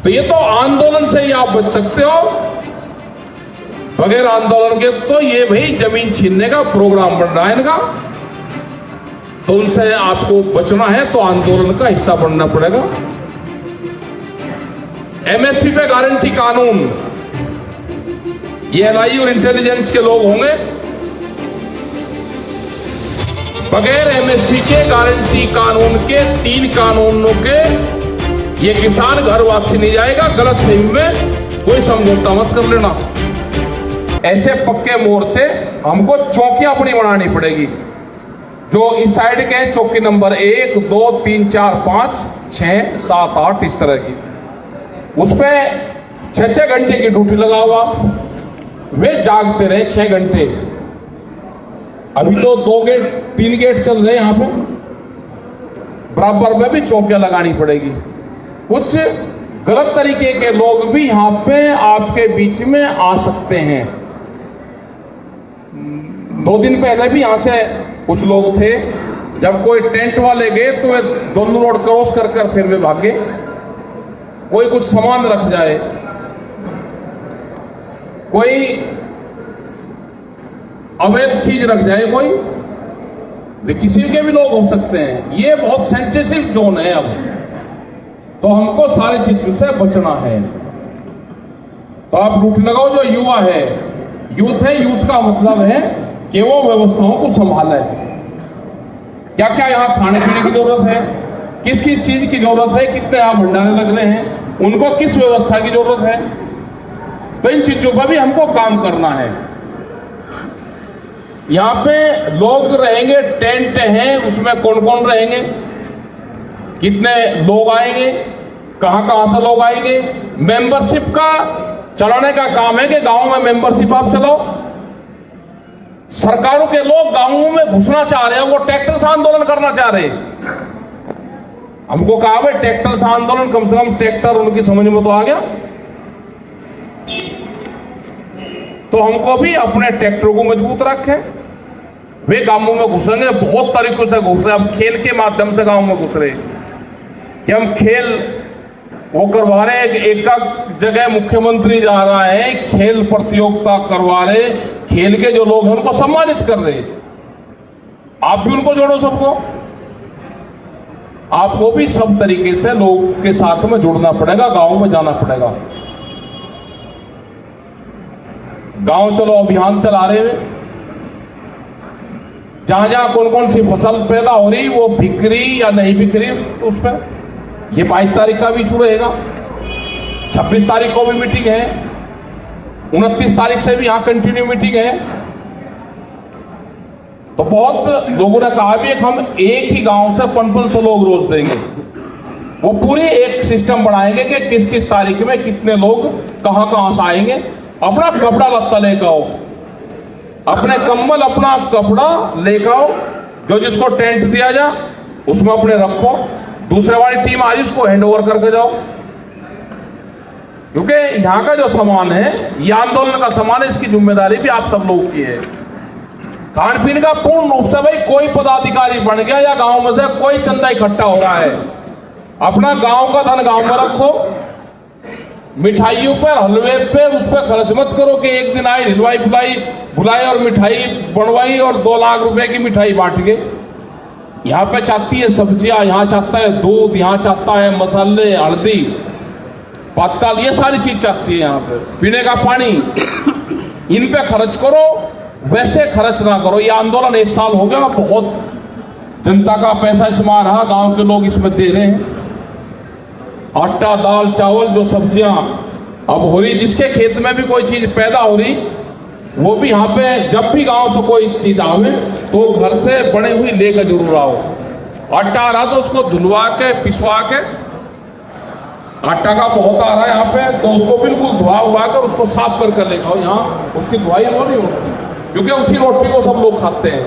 तो ये तो आंदोलन से ही आप बच सकते हो, बगैर आंदोलन के तो ये भाई जमीन छीनने का प्रोग्राम बन रहा है इनका। तो उनसे आपको बचना है तो आंदोलन का हिस्सा बनना पड़ेगा। एमएसपी पे गारंटी कानून, ये एनआई और इंटेलिजेंस के लोग होंगे। बगैर एमएसपी के गारंटी कानून के 3 कानूनों के ये किसान घर वापसी नहीं जाएगा। गलत फहमी में कोई समझौता मत कर लेना। ऐसे पक्के मोर्चे हमको चौकियां अपनी बनानी पड़ेगी, जो इस साइड के चौकी नंबर 1, 2, 3, 4, 5, 6, 7, 8 इस तरह की, उस पे 6-6 घंटे की ड्यूटी लगा हुआ, वे जागते रहे 6 घंटे। अभी तो 2 गेट 3 गेट चल रहे यहां पे, बराबर में भी चौकियां लगानी पड़ेगी। कुछ गलत तरीके के लोग भी यहां पे आपके बीच में आ सकते हैं। 2 दिन पहले भी यहां से कुछ लोग थे, जब कोई टेंट वाले गए तो वे दोनों रोड क्रॉस कर कर फिर वे भागे। कोई कुछ सामान रख जाए, कोई अवैध चीज रख जाए, कोई वे किसी के भी लोग हो सकते हैं। ये बहुत सेंसिटिव जोन है अब, तो हमको सारी चीजों से बचना है। तो आप ड्यूटी लगाओ। जो युवा है, यूथ है, यूथ का मतलब है कि वो व्यवस्थाओं को संभाले। क्या क्या यहाँ खाने पीने की जरूरत है, किस किस चीज की जरूरत है, कितने यहाँ भंडारे लग रहे हैं, उनको किस व्यवस्था की जरूरत है, तो इन चीजों पर भी हमको काम करना है। यहाँ पे लोग रहेंगे, टेंट है, उसमें कौन कौन रहेंगे, कितने लोग आएंगे, कहां कहां से लोग आएंगे। मेंबरशिप का चलाने का काम है कि गांव में मेंबरशिप आप चलाओ। सरकारों के लोग गांवों में घुसना चाह रहे हैं, वो ट्रैक्टर से आंदोलन करना चाह रहे हैं। हमको कहा भाई ट्रैक्टर से आंदोलन, कम से कम ट्रैक्टर उनकी समझ में तो आ गया। तो हमको भी अपने ट्रैक्टर को मजबूत रखें। वे गांवों में घुसेंगे, बहुत तरीकों से घुस रहे। अब खेल के माध्यम से गांव में घुस रहे कि हम खेल वो करवा रहे हैं। एक जगह मुख्यमंत्री जा रहा है, खेल प्रतियोगिता करवा रहे, खेल के जो लोग हैं उनको सम्मानित कर रहे। आप भी उनको जोड़ो, सबको। आपको भी सब तरीके से लोग के साथ में जुड़ना पड़ेगा, गांव में जाना पड़ेगा। गांव चलो अभियान चला रहे हैं, जहां जहां कौन कौन सी फसल पैदा हो रही, वो बिक रही या नहीं बिक रही, उस पर ये 22 तारीख का भी शुरू रहेगा। 26 तारीख को भी मीटिंग है, 29 तारीख से भी यहां कंटिन्यू मीटिंग है। तो बहुत लोगों ने कहा भी हम एक ही गांव से 5500 लोग रोज देंगे। वो पूरे एक सिस्टम बनाएंगे कि किस किस तारीख में कितने लोग कहां कहां से आएंगे। अपना कपड़ा लत्ता लेकर आओ, अपने कंबल, अपना कपड़ा लेकर आओ, जो जिसको टेंट दिया जा उसमें अपने रखो। दूसरे वाली टीम आ रही उसको हैंड ओवर करके जाओ, क्योंकि यहां का जो सामान है ये आंदोलन का सामान है, इसकी जिम्मेदारी भी आप सब लोगों की है। खान पीन का पूर्ण रूप से भाई कोई पदाधिकारी बन गया या गांव में से कोई चंदा इकट्ठा हो रहा है, अपना गांव का धन गांव में रखो। मिठाइयों पर, हलवे पे, उस पर खर्च मत करो कि एक दिन आई हलवाई बुलाई और मिठाई बनवाई और 2 लाख रुपए की मिठाई बांट गए। यहाँ पे चाहती है सब्जियां, यहाँ चाहता है दूध, यहाँ चाहता है मसाले, हल्दी, पत्तल, ये सारी चीज चाहती है। यहाँ पे पीने का पानी, इन पे खर्च करो, वैसे खर्च ना करो। ये आंदोलन 1 साल हो गया, बहुत जनता का पैसा इसमें रहा, गांव के लोग इसमें दे रहे हैं। आटा, दाल, चावल, जो सब्जियां अब हो रही, जिसके खेत में भी कोई चीज पैदा हो रही, वो भी यहाँ पे जब भी गांव से कोई चीज आवे तो घर से बने हुई लेकर जरूर आओ। आटा आ रहा तो उसको धुलवा के, पिसवा के, आटा का बहुत आ रहा है यहाँ पे, तो उसको बिल्कुल धुआ हुआ कर उसको साफ कर लेकर आओ। यहाँ उसकी धुआई वो नहीं होती, क्योंकि उसी रोटी को सब लोग खाते हैं।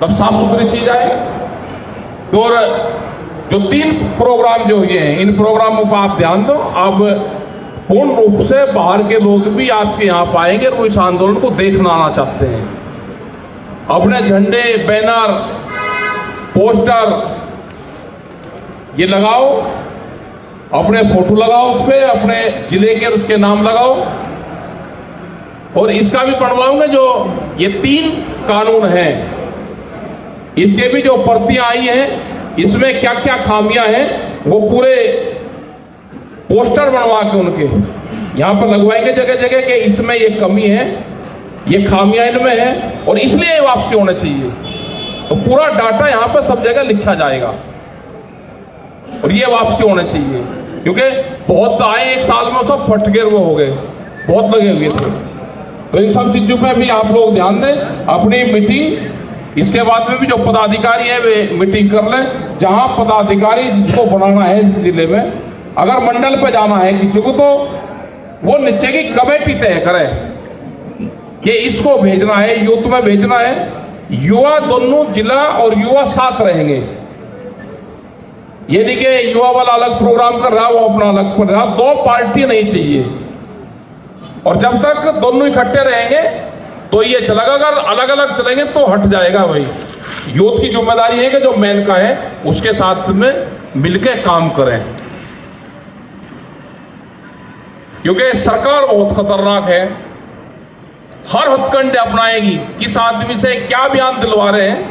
तब साफ सुथरी चीज आए। तो जो 3 प्रोग्राम जो ये हैं, इन प्रोग्रामों पर आप ध्यान दो। अब पूर्ण रूप से बाहर के लोग भी आपके यहाँ पाएंगे और वो इस आंदोलन को देखना आना चाहते हैं। अपने झंडे, बैनर, पोस्टर ये लगाओ, अपने फोटो लगाओ उस पे, अपने जिले के उसके नाम लगाओ, और इसका भी बनवाऊंगा जो ये 3 कानून हैं, इसके भी जो प्रतियां आई हैं, इसमें क्या क्या खामियां हैं, वो पूरे पोस्टर बनवा के उनके यहां पर लगवाएंगे जगह जगह कि इसमें ये कमी है, ये खामियां इनमें है और इसलिए ये वापसी होना चाहिए। तो पूरा डाटा यहां पर सब जगह लिखा जाएगा और ये वापसी होना चाहिए, क्योंकि बहुत आए 1 साल में सब फटके हुए हो गए, बहुत लगे हुए थे। तो इन सब चीजों पे भी आप लोग ध्यान दें, अपनी मीटिंग इसके बाद में भी जो पदाधिकारी है वे मीटिंग कर लें, जहां पदाधिकारी जिसको बनाना है इस जिले में, अगर मंडल पे जाना है किसी को, तो वो नीचे की कमेटी तय करे कि इसको भेजना है, यूथ में भेजना है। युवा दोनों जिला और युवा साथ रहेंगे, ये नहीं कि युवा वाला अलग प्रोग्राम कर रहा, वो अपना अलग कर रहा, 2 पार्टी नहीं चाहिए। और जब तक दोनों इकट्ठे रहेंगे तो ये चलेगा, अगर अलग अलग चलेंगे तो हट जाएगा। भाई यूथ की जिम्मेदारी है कि जो मैन का है उसके साथ में मिलकर काम करें, क्योंकि सरकार बहुत खतरनाक है, हर हथकंडे अपनाएगी। किस आदमी से क्या बयान दिलवा रहे हैं,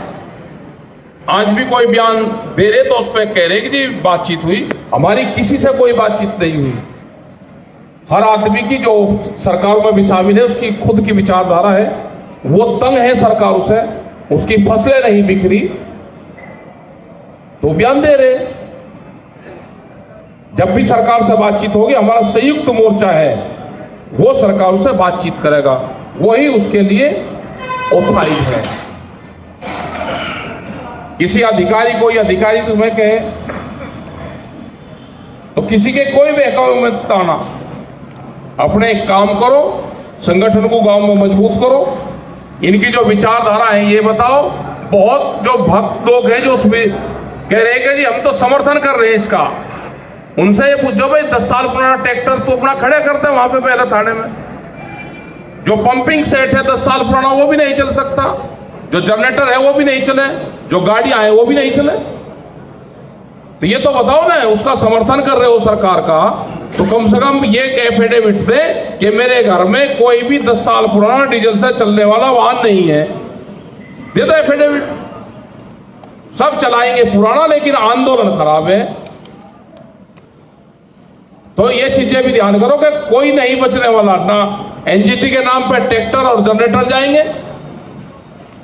आज भी कोई बयान दे रहे तो उस पर कह रहे कि जी बातचीत हुई, हमारी किसी से कोई बातचीत नहीं हुई। हर आदमी की जो सरकार में भी शामिल है उसकी खुद की विचारधारा है, वो तंग है सरकार से, उसकी फसलें नहीं बिखरी तो बयान दे रहे। जब भी सरकार से बातचीत होगी, हमारा संयुक्त मोर्चा है वो सरकार से बातचीत करेगा, वही उसके लिए ऑथराइज है। किसी अधिकारी को या अधिकारी तुम्हें कहे तो किसी के कोई बहकावे में ताना, अपने काम करो, संगठन को गांव में मजबूत करो। इनकी जो विचारधारा है ये बताओ। बहुत जो भक्त लोग हैं जो उसमें कह रहे हैं कि जी हम तो समर्थन कर रहे हैं इसका, उनसे ये पूछो भाई 10 साल पुराना ट्रैक्टर तो अपना खड़े करते हैं वहां पे पहले थाने में, जो पंपिंग सेट है 10 साल पुराना वो भी नहीं चल सकता, जो जनरेटर है वो भी नहीं चले, जो गाड़ियां हैं वो भी नहीं चले। तो ये तो बताओ ना, उसका समर्थन कर रहे हो सरकार का, तो कम से कम ये एफिडेविट दे कि मेरे घर में कोई भी 10 साल पुराना डीजल से चलने वाला वाहन नहीं है, दे दो एफिडेविट। सब चलाएंगे पुराना, लेकिन आंदोलन खराब है। तो ये चीजें भी ध्यान करो कि कोई नहीं बचने वाला ना। एनजीटी के नाम पर ट्रैक्टर और जनरेटर जाएंगे।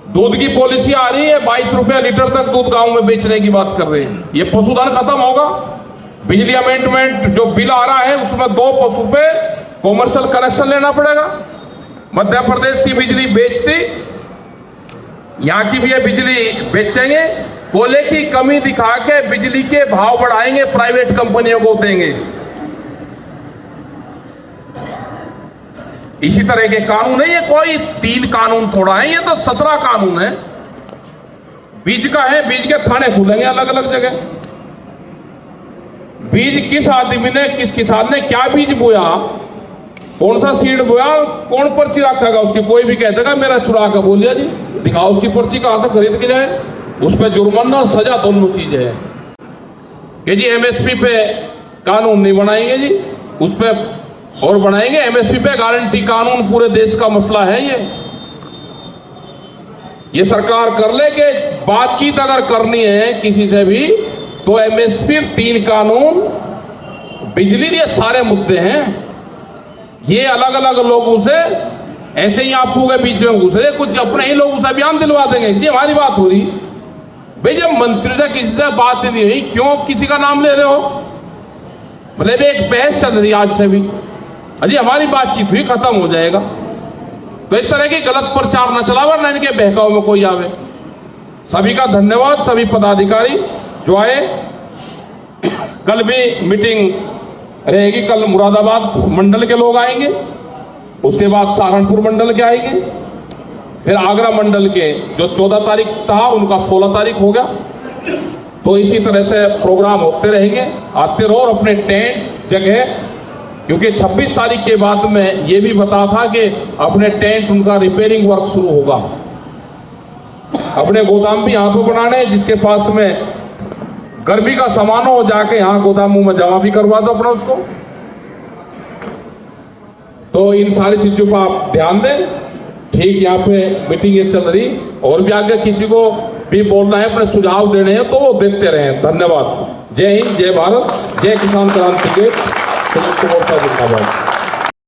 दूध की पॉलिसी आ रही है, 22 रुपया लीटर तक दूध गांव में बेचने की बात कर रहे हैं। ये पशुधन खत्म होगा। बिजली अमेंडमेंट जो बिल आ रहा है उसमें 2 पशु पे कॉमर्शियल कनेक्शन लेना पड़ेगा। मध्य प्रदेश की बिजली बेचती, यहां की भी ये बिजली बेचेंगे, कोयले की कमी दिखा के बिजली के भाव बढ़ाएंगे, प्राइवेट कंपनियों को देंगे। इसी तरह के कानून है, ये कोई 3 कानून थोड़ा है, ये तो 17 कानून है। बीज का है, बीज के थाने खुलेंगे अलग अलग जगह। बीज किस आदमी ने, किस किसान ने क्या बीज बोया, कौन सा सीड बोया, कौन पर्ची रखेगा उसकी। कोई भी कह देगा मेरा चुरा के बोल दिया जी, दिखाओ उसकी पर्ची कहां से खरीद के जाए। उस पर जुर्माना सजा दोनों चीजें है कि जी एमएसपी पे कानून नहीं बनाएंगे जी, उस पर और बनाएंगे एमएसपी पे गारंटी कानून। पूरे देश का मसला है ये सरकार कर ले कि बातचीत अगर करनी है किसी से भी तो एमएसपी 3 कानून, बिजली, ये सारे मुद्दे हैं। ये अलग अलग लोगों से ऐसे ही आपको के बीच में घुस रहे, कुछ अपने ही लोगों से बयान दिलवा देंगे कि हमारी बात हो रही। भाई जब मंत्री से किसी से बात नहीं हुई, क्यों किसी का नाम ले रहे हो? मतलब एक बहस चल रही आज से भी, अजी हमारी बातचीत हुई, खत्म हो जाएगा। तो इस तरह की गलत प्रचार न चला, वरना इनके बहकाव में कोई आवे। सभी का धन्यवाद, सभी पदाधिकारी जो आए। कल भी मीटिंग रहेगी, कल मुरादाबाद मंडल के लोग आएंगे, उसके बाद सहारनपुर मंडल के आएंगे, फिर आगरा मंडल के जो 14 तारीख था उनका 16 तारीख हो गया। तो इसी तरह से प्रोग्राम होते रहेंगे, आते रहो। और अपने टेंट जगह, क्योंकि 26 तारीख के बाद में ये भी बता था कि अपने टेंट उनका रिपेयरिंग वर्क शुरू होगा। अपने गोदाम भी यहाँ पे बनाने हैं, जिसके पास में गर्मी का सामान हो जाके यहाँ गोदामों में जमा भी करवा दो अपना उसको। तो इन सारी चीजों पर आप ध्यान दें। ठीक, यहाँ पे मीटिंग ये चल रही, और भी आगे किसी को भी बोलना है, अपने सुझाव देने हैं तो वो देते रहें। धन्यवाद। जय हिंद, जय भारत, जय किसान क्रांति के संयुक्त मोर्चा जिंदाबाद।